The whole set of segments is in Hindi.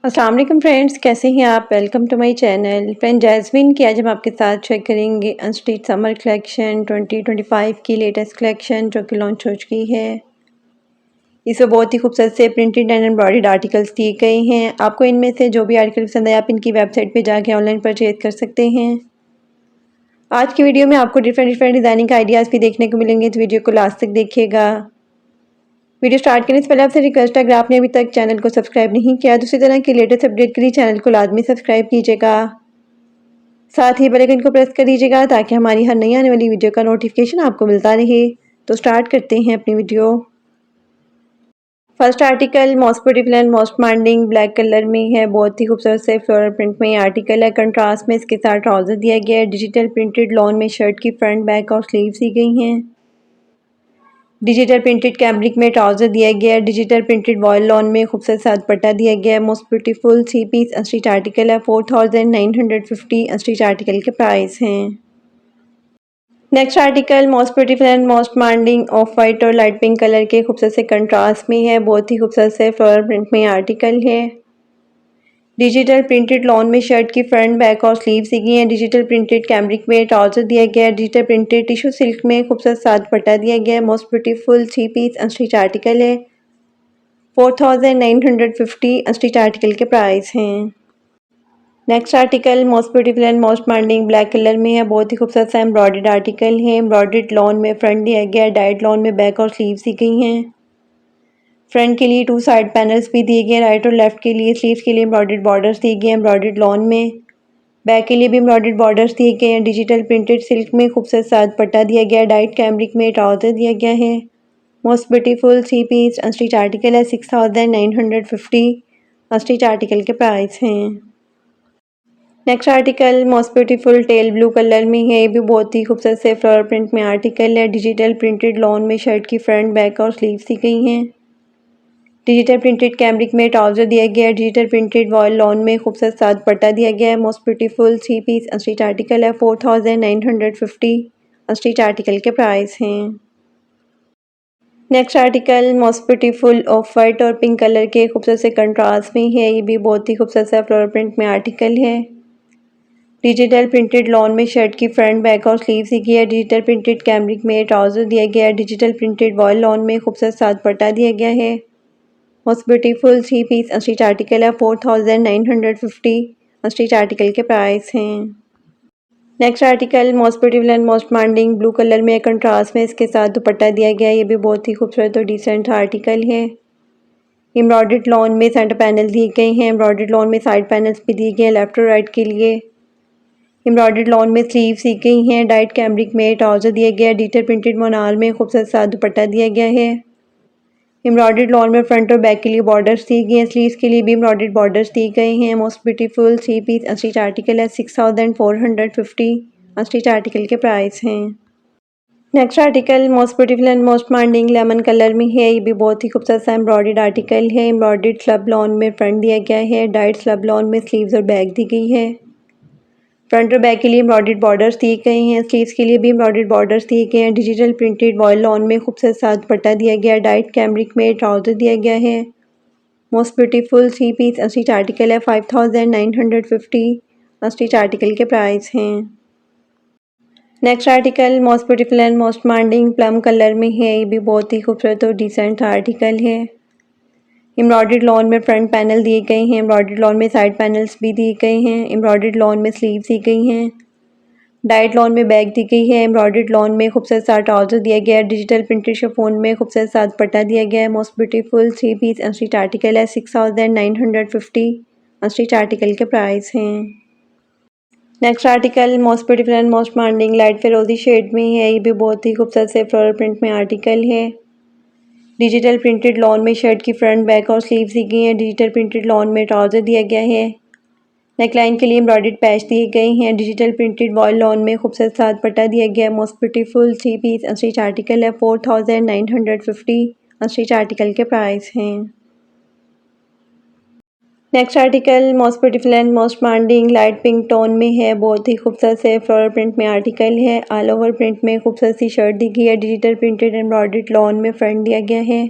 अस्सलाम वालेकुम फ्रेंड्स, कैसे हैं आप। Welcome to my channel. Friend Jasmine की आज हम आपके साथ चेक करेंगे अनस्टिच समर कलेक्शन 2025 की लेटेस्ट कलेक्शन जो कि लॉन्च हो चुकी है। इसमें बहुत ही खूबसूरत से प्रिंटेड एंड एम्ब्रॉयडर्ड आर्टिकल्स दिए गए हैं। आपको इनमें से जो भी आर्टिकल पसंद है आप इनकी वेबसाइट पे जाके ऑनलाइन परचेज कर सकते हैं। आज की वीडियो में आपको डिफरेंट डिज़ाइनिंग का आइडियाज़ भी देखने को मिलेंगे, तो वीडियो को लास्ट तक देखिएगा। वीडियो स्टार्ट करने से पहले आपसे रिक्वेस्ट है, अगर आपने अभी तक चैनल को सब्सक्राइब नहीं किया तो इसी तरह की लेटेस्ट अपडेट के लिए चैनल को लाजमी सब्सक्राइब कीजिएगा। साथ ही बेल आइकन को प्रेस कर दीजिएगा ताकि हमारी हर नई आने वाली वीडियो का नोटिफिकेशन आपको मिलता रहे। तो स्टार्ट करते हैं अपनी video. First article most beautiful and most demanding black colour में है। बहुत ही खूबसूरत से फ्लोरल प्रिंट में आर्टिकल है। कंट्रास्ट में इसके साथ ट्राउजर दिया गया है। डिजिटल प्रिंटेड लॉन में शर्ट की फ्रंट बैक और स्लीव्स दी गई हैं। डिजिटल प्रिंटेड कैमरिक में ट्राउजर दिया गया है। डिजिटल प्रिंटेड वॉयल लॉन में खूबसूरत सा दुपट्टा दिया गया है। Most beautiful 3 piece unstitch article है। 4950 अनस्टिच आर्टिकल के प्राइस हैं। Next article most beautiful and most demanding of white और लाइट पिंक कलर के खूबसूरत से कंट्रास्ट में है। बहुत ही खूबसूरत से फ्लोरल प्रिंट में आर्टिकल है। डिजिटल प्रिंटेड लॉन में शर्ट की फ्रंट बैक और स्लीव्स दी गई हैं। डिजिटल प्रिंटेड कैमरिक में ट्राउजर दिया गया है। डिजिटल प्रिंटेड टिश्यू सिल्क में खूबसूरत सा दुपट्टा दिया गया है। Most beautiful 3 piece unstitch article है। 4950 अनस्टिच आर्टिकल के प्राइस हैं। Next article most beautiful and most demanding black colour में है। बहुत ही खूबसूरत सा एम्ब्रॉयडर्ड आर्टिकल है। एम्ब्रॉयडर्ड लॉन में फ्रंट दिया गया है। डाइट लॉन में बैक और स्लीव्स दी गई हैं। फ्रंट के लिए 2 साइड पैनल्स भी दिए गए हैं। राइट और लेफ्ट के लिए स्लीव्स के लिए एम्ब्रॉयडर्ड बॉर्डर्स दिए गए हैं। एम्ब्रॉयडर्ड लॉन में बैक के लिए भी एम्ब्रॉयडर्ड बॉर्डर्स दिए गए हैं। डिजिटल प्रिंटेड सिल्क में खूबसूरत सा दुपट्टा दिया गया है। डाइट कैमरिक में ट्राउजर दिया गया है। Most beautiful 3 piece unstitch article है। 6950 अनस्टिच आर्टिकल के प्राइस हैं। Next article most beautiful teal blue colour में है। ये भी बहुत ही खूबसूरत से फ्लोरल प्रिंट में आर्टिकल है। डिजिटल प्रिंटेड लॉन में शर्ट की फ्रंट बैक और स्लीव्स दी गई हैं। डिजिटल प्रिंटेड कैमरिक में ट्राउजर दिया गया है। डिजिटल प्रिंटेड वॉयल लॉन में खूबसूरत सा दुपट्टा दिया गया है। Most beautiful 3 piece unstitch article है। 4950 अनस्टिच आर्टिकल के प्राइस हैं। Next article most beautiful off white और पिंक कलर के खूबसूरत से कंट्रास्ट में है। ये भी बहुत ही खूबसूरत सा फ्लोरल प्रिंट में आर्टिकल है। डिजिटल प्रिंटेड लॉन में शर्ट की फ्रंट बैक और स्लीव्स दी गई है। डिजिटल प्रिंटेड कैमरिक में ट्राउजर दिया गया है। डिजिटल प्रिंटेड वॉयल लॉन में खूबसूरत सा दुपट्टा दिया गया है। Most beautiful 3 piece unstitch article है। 4950 अनस्टिच आर्टिकल के प्राइस हैं। Next article most beautiful and most demanding blue colour में कंट्रास्ट में इसके साथ दुपट्टा दिया गया है। ये भी बहुत ही खूबसूरत और डिसेंट आर्टिकल है। एम्ब्रॉयडर्ड लॉन में सेंटर पैनल दिए गए हैं। एम्ब्रॉयडर्ड लॉन में साइड पैनल्स भी दिए गए हैं लेफ्ट और राइट के लिए। एम्ब्रॉयडर्ड लॉन में स्लीव्स दी गई हैं। डाइट कैमरिक में ट्राउजर दिया गया है। डिजिटल प्रिंटेड मोनाल में खूबसूरत सा दुपट्टा दिया गया है। एम्ब्रॉयडर्ड लॉन में फ्रंट और बैक के लिए बॉर्डर्स दी गई हैं। स्लीव्स के लिए भी एम्ब्रॉयडर्ड बॉर्डर्स दिए गए हैं। Most beautiful 3 piece unstitch article है। 6450 अनस्टिच आर्टिकल के प्राइस हैं। Next article most beautiful and most demanding lemon colour में है। ये भी बहुत ही खूबसूरत सा एम्ब्रॉयडर्ड आर्टिकल है। एम्ब्रॉयडर्ड स्लब लॉन में फ्रंट दिया गया है। डाइट स्लब लॉन में स्लीव्स और बैक दी गई है। फ्रंट और बैक के लिए एम्ब्रॉयडर्ड बॉर्डर्स दिए गए हैं। स्लीव्स के लिए भी एम्ब्रॉयडर्ड बॉर्डर्स दिए गए हैं। डिजिटल प्रिंटेड वॉयल लॉन में खूबसूरत सा दुपट्टा दिया गया है। डाइट कैमरिक में ट्राउजर दिया गया है। Most beautiful 3 piece unstitch article है। 5950 अनस्टिच आर्टिकल के प्राइस हैं। Next article most beautiful and most demanding plum colour में है। ये भी बहुत ही खूबसूरत और डिसेंट आर्टिकल है। एम्ब्रॉयडर्ड लॉन में फ्रंट पैनल दिए गए हैं। एम्ब्रॉयडर्ड लॉन में साइड पैनल्स भी दिए गए हैं। एम्ब्रॉयडर्ड लॉन में स्लीव्स दी गई हैं। डाइट लॉन में बैक दी गई है। एम्ब्रॉयडर्ड लॉन में खूबसूरत सा ट्राउजर दिया गया है। डिजिटल प्रिंटेड शिफॉन में खूबसूरत सा दुपट्टा दिया गया है। Most beautiful 3 piece unstitch article है। 6950 अनस्टिच आर्टिकल के प्राइस हैं। Next article most beautiful and most demanding light फिरोजी शेड में है। ये भी बहुत ही खूबसूरत से फ्लोरल प्रिंट में आर्टिकल है। डिजिटल प्रिंटेड लॉन में शर्ट की फ्रंट बैक और स्लीव्स दी गई हैं। डिजिटल प्रिंटेड लॉन में ट्राउजर दिया गया है। नेकलाइन के लिए एम्ब्रॉयडर्ड पैच दिए गए हैं। डिजिटल प्रिंटेड वॉयल लॉन में खूबसूरत सा दुपट्टा दिया गया है। Most beautiful 3 piece unstitch article है। 4950 अनस्टिच आर्टिकल के प्राइस हैं। Next article most beautiful and most demanding light pink tone में है। बहुत ही खूबसूरत से फ्लोरल प्रिंट में आर्टिकल है। ऑल ओवर प्रिंट में खूबसूरत सी शर्ट दी गई है। डिजिटल प्रिंटेड एम्ब्रॉयडर्ड लॉन में फ्रंट दिया गया है।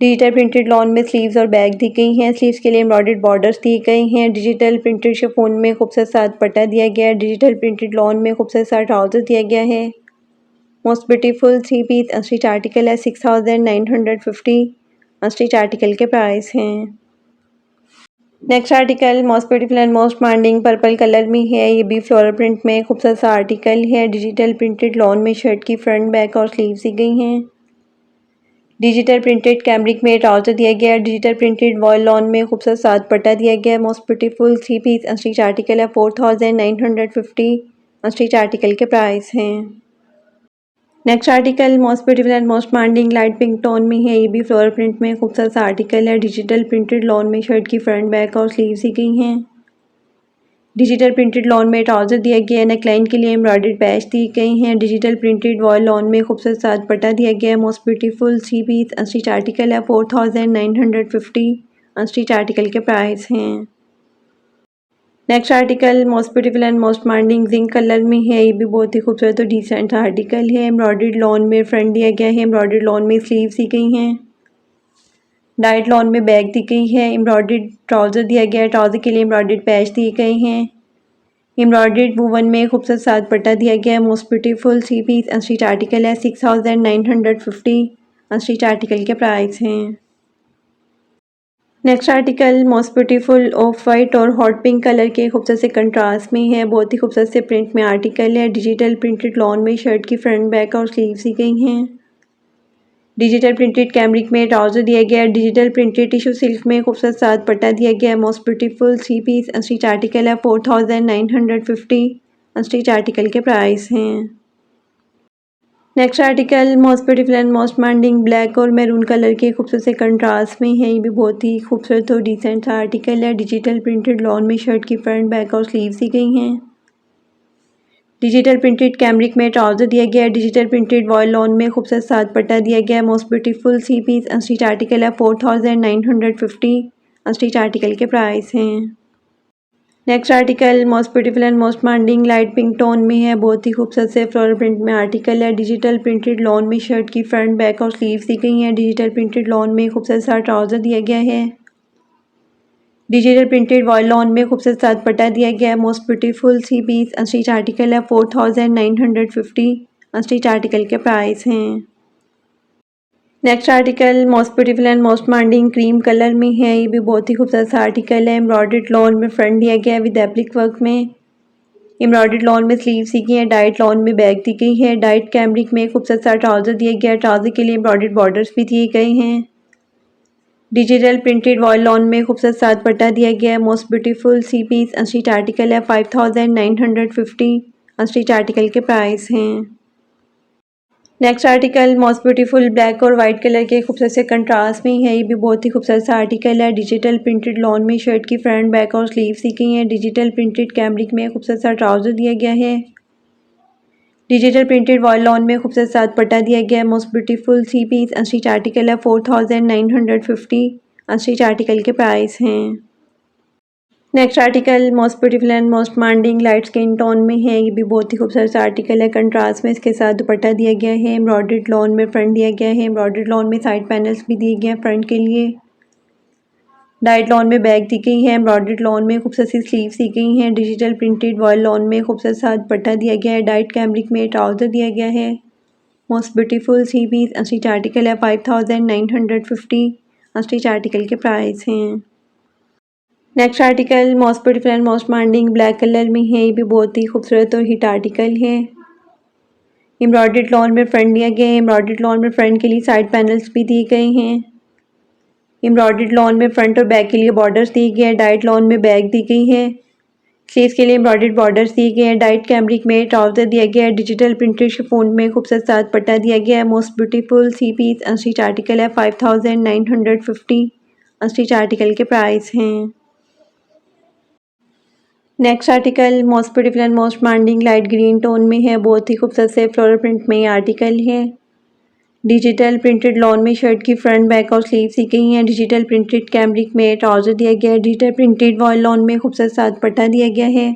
डिजिटल प्रिंटेड लॉन में स्लीव्स और बैग दी गई हैं। स्लीव्स के लिए एम्ब्रॉयडर्ड बॉर्डर्स दी गई हैं। डिजिटल प्रिंटेड शिफॉन में खूबसूरत सा दुपट्टा दिया गया है। डिजिटल प्रिंटेड लॉन में खूबसूरत सा ट्राउजर दिया गया है। Most beautiful 3 piece unstitch article है 6950। अनस्टिच आर्टिकल के प्राइस हैं। Next article most beautiful and most demanding purple colour में है। ये भी फ्लोरल प्रिंट में खूबसूरत सा आर्टिकल है। डिजिटल प्रिंटेड लॉन में शर्ट की फ्रंट बैक और स्लीव्स दी गई हैं। डिजिटल प्रिंटेड कैमरिक में ट्राउजर दिया गया है। डिजिटल प्रिंटेड वॉल लॉन में खूबसूरत सा दुपट्टा दिया गया है। Most beautiful 3 piece unstitch article है 4950। अनस्टिच आर्टिकल के प्राइस हैं। Next article most beautiful and most demanding light pink tone में है। ये भी फ्लोरल प्रिंट में खूबसूरत सा आर्टिकल है। डिजिटल प्रिंटेड लॉन में शर्ट की फ्रंट बैक और स्लीव्स दी गई हैं। डिजिटल प्रिंटेड लॉन में ट्राउजर दिया गया है। नेकलाइन के लिए एम्ब्रॉयडर्ड पैच दी गई हैं। डिजिटल प्रिंटेड वॉल लॉन में खूबसूरत सा दुपट्टा दिया गया है। Most beautiful 3 piece unstitch article है 4950। अनस्टिच आर्टिकल के प्राइस हैं। Next article most beautiful and most demanding zinc colour में है। ये भी बहुत ही खूबसूरत और डिसेंट आर्टिकल है। एम्ब्रॉयडर्ड लॉन में फ्रंट दिया गया है। एम्ब्रॉयडर्ड लॉन में स्लीव्स दी गई हैं। डाइट लॉन में बैग दी गई है। एम्ब्रॉयडर्ड ट्राउजर दिया गया है। ट्राउजर के लिए एम्ब्रॉयडर्ड पैच दिए गए हैं। एम्ब्रॉयडर्ड वुवन में खूबसूरत सा दुपट्टा दिया गया है। Most beautiful 3 piece unstitch article है 6950। अनस्टिच आर्टिकल के प्राइस हैं। Next article most beautiful off white और हॉट पिंक कलर के खूबसूरत से कंट्रास्ट में है। बहुत ही खूबसूरत से प्रिंट में आर्टिकल है। डिजिटल प्रिंटेड लॉन में शर्ट की फ्रंट बैक और स्लीव्स दी गई हैं। डिजिटल प्रिंटेड कैमरिक में ट्राउजर दिया गया है। डिजिटल प्रिंटेड टिश्यू सिल्क में खूबसूरत सा दुपट्टा दिया गया है। Most beautiful 3 piece unstitch article है 4950। अनस्टिच आर्टिकल के प्राइस हैं। Next article most beautiful and most demanding black और मैरून कलर के खूबसूरत से कंट्रास्ट में है। ये भी बहुत ही खूबसूरत और डिसेंट सा आर्टिकल है। डिजिटल प्रिंटेड लॉन में शर्ट की फ्रंट बैक और स्लीव्स दी गई हैं। डिजिटल प्रिंटेड कैमरिक में ट्राउजर दिया गया है। डिजिटल प्रिंटेड वॉयल लॉन में खूबसूरत सा दुपट्टा दिया गया है। Most beautiful 3 piece unstitch article है 4950। अनस्टिच आर्टिकल के प्राइस हैं। Next article most beautiful and most demanding light pink tone में है। बहुत ही खूबसूरत से फ्लोरल प्रिंट में आर्टिकल है। डिजिटल प्रिंटेड लॉन में शर्ट की फ्रंट बैक और स्लीव्स दी गई हैं। डिजिटल प्रिंटेड लॉन में खूबसूरत सा ट्राउजर दिया गया है। डिजिटल प्रिंटेड वॉयल लॉन में खूबसूरत सा दुपट्टा दिया गया है। Most beautiful 3 piece unstitch article है 4950। अनस्टिच आर्टिकल के प्राइस हैं। Next article most beautiful and most demanding cream colour में है। ये भी बहुत ही खूबसूरत सा आर्टिकल है। एम्ब्रॉयडर्ड लॉन में फ्रंट दिया गया है विद एप्लिक वर्क में। एम्ब्रॉयडर्ड लॉन में स्लीव्स दी गई है। डाइट लॉन में बैग दी गई है। डाइट कैमरिक में खूबसूरत सा ट्राउजर दिया गया है। ट्राउजर के लिए एम्ब्रॉयडर्ड बॉर्डर्स भी दिए गए हैं। डिजिटल प्रिंटेड वॉयल लॉन में खूबसूरत सा दुपट्टा दिया गया है। Most beautiful 3 piece unstitch article है 5950। अनस्टिच आर्टिकल के प्राइस हैं। Next article most beautiful black और वाइट कलर के खूबसूरत से कंट्रास्ट में है। ये भी बहुत ही खूबसूरत सा आर्टिकल है। डिजिटल प्रिंटेड लॉन में शर्ट की फ्रंट बैक और स्लीव्स दी गई हैं। डिजिटल प्रिंटेड कैमरिक में खूबसूरत सा ट्राउजर दिया गया है। डिजिटल प्रिंटेड वॉल लॉन में खूबसूरत सा दुपट्टा दिया गया है। Most beautiful 3 piece unstitch article है 4950। अनस्टिच आर्टिकल के प्राइस हैं। Next article most beautiful and most demanding light skin tone में है। ये भी बहुत ही खूबसूरत सा आर्टिकल है। कंट्रास्ट में इसके साथ दुपट्टा दिया गया है। एम्ब्रॉयडर्ड लॉन में फ्रंट दिया गया है। एम्ब्रॉयडर्ड लॉन में साइड पैनल्स भी दिए गए हैं फ्रंट के लिए। डाइट लॉन में बैग दी गई है। एम्ब्रॉयडर्ड लॉन में खूबसूरत सी स्लीव्स दी गई हैं। डिजिटल प्रिंटेड वॉयल लॉन में खूबसूरत सा दुपट्टा दिया गया है। डाइट कैमरिक में ट्राउजर दिया गया है। Most beautiful 3 piece unstitch article है 5950। अनस्टिच आर्टिकल के प्राइस हैं। Next article most beautiful and most demanding black colour में है। ये भी बहुत ही खूबसूरत और हिट आर्टिकल है। एम्ब्रॉयडर्ड लॉन में फ्रंट दिया गया है। एम्ब्रॉयडर्ड लॉन में फ्रंट के लिए साइड पैनल्स भी दिए गए हैं। एम्ब्रॉयडर्ड लॉन में फ्रंट और बैक के लिए बॉर्डर्स दिए गए हैं। डाइट लॉन में बैग दी गई है। स्लीव्स के लिए एम्ब्रॉयडर्ड बॉर्डर्स दिए गए हैं। डाइट कैमरिक में ट्राउजर दिया गया है। डिजिटल प्रिंटेड शिफॉन में खूबसूरत सा दुपट्टा दिया गया है। Most beautiful 3 piece unstitch article है 5950। अनस्टिच आर्टिकल के प्राइस हैं। Next article most beautiful and most demanding light green tone में है। बहुत ही खूबसूरत से फ्लोरल प्रिंट में ये आर्टिकल है। डिजिटल प्रिंटेड लॉन में शर्ट की फ्रंट बैक और स्लीव्स दी गई हैं। डिजिटल प्रिंटेड कैमरिक में ट्राउजर दिया गया है। डिजिटल प्रिंटेड वॉयल लॉन में खूबसूरत सा दुपट्टा दिया गया है।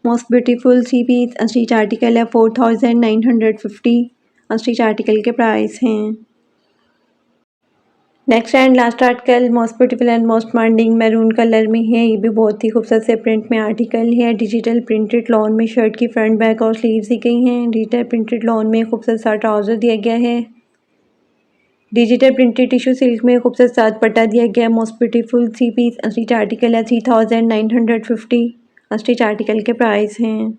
Most beautiful 3 piece unstitch article है 4950। अनस्टिच आर्टिकल के प्राइस हैं। Next and last article most beautiful and most demanding maroon colour में है। ये भी बहुत ही खूबसूरत से प्रिंट में आर्टिकल है। डिजिटल प्रिंटेड लॉन में शर्ट की फ्रंट बैक और स्लीव्स दी गई हैं। डिजिटल प्रिंटेड लॉन में खूबसूरत सा ट्राउजर दिया गया है। डिजिटल प्रिंटेड टिश्यू सिल्क में खूबसूरत सा दुपट्टा दिया गया है। Most beautiful 3 piece stitch article है। 3950 स्टिच आर्टिकल के प्राइस हैं।